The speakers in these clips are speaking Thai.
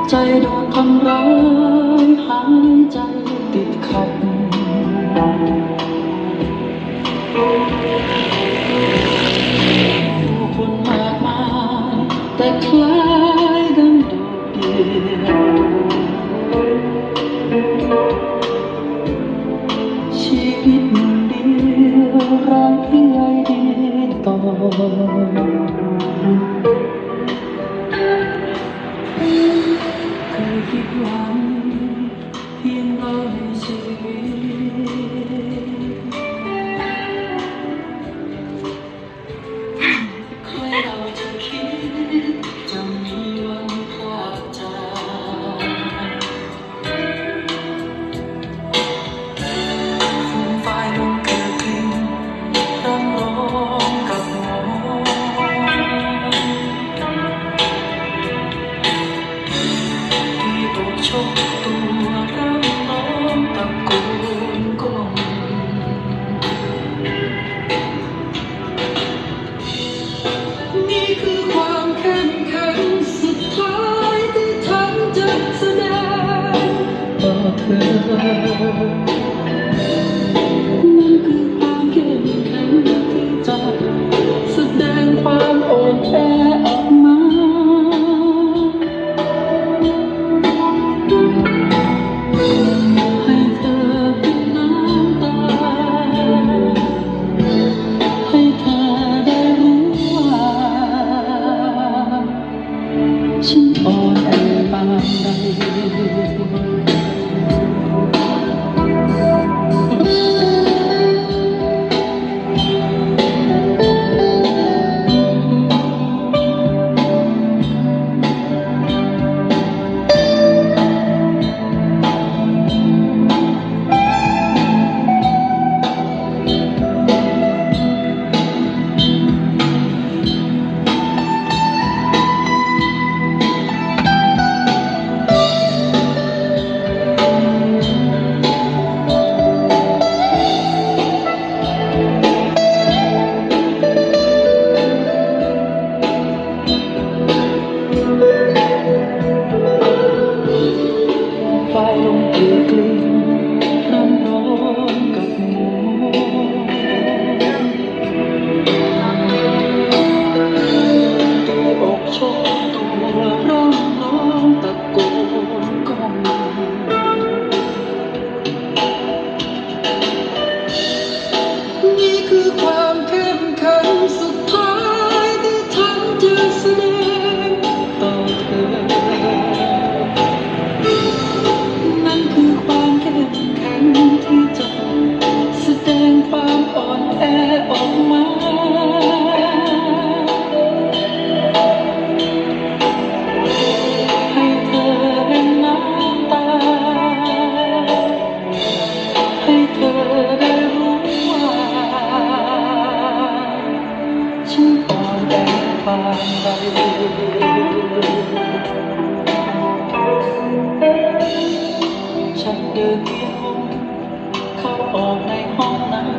ใจโดนทำร้ายหายใจติดขัดผู้คนมากมายแต่คล้ายดังโดดเดี่ยวชีวิตหนึ่งเดียวไร้ใยดีต่อเคยคิดหวังเพียงเราในชีวิตใครเราจะคิดจะมีวันพลาดจากฟูมไฟลงเกลือกลิ่นร่ำร้องกับหมอที่อกชกตัวร่ำร้องตะโกนก้องนี่คือความเข้มแข็งสุดท้ายที่ฉันจะแสดงต่อเธอนั่นคือความเข้มแข็งที่จะแสดงความอ่อนแอออกมาให้เธอเป็นน้ำตาให้เธอได้รู้ว่าฉันอ่อนแอปานใดไฟลงเกลือกลิ่นร่ำร้องกับหมูตัวอกชกตัวร้องร้องตะโกนก้องนี่คือความเข้มแข็งสุดท้ายที่ฉันจะแสดงต่อเธอนั่นคือความเข้มแข็งที่จะแสดงความอ่อนแอออกมาให้เธอเห็นน้ำตาให้เธอได้รู้ว่าฉันอ่อนแอปานใดฉันเดินเวียนวนเข้าออกในห้องนั้น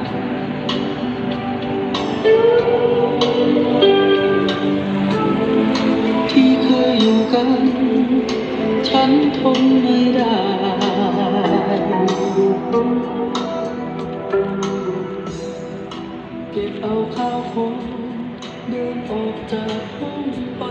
ที่เคยอยู่กันฉันทนไม่ได้เก็บเอาข้าวของเดินออกจากห้องไป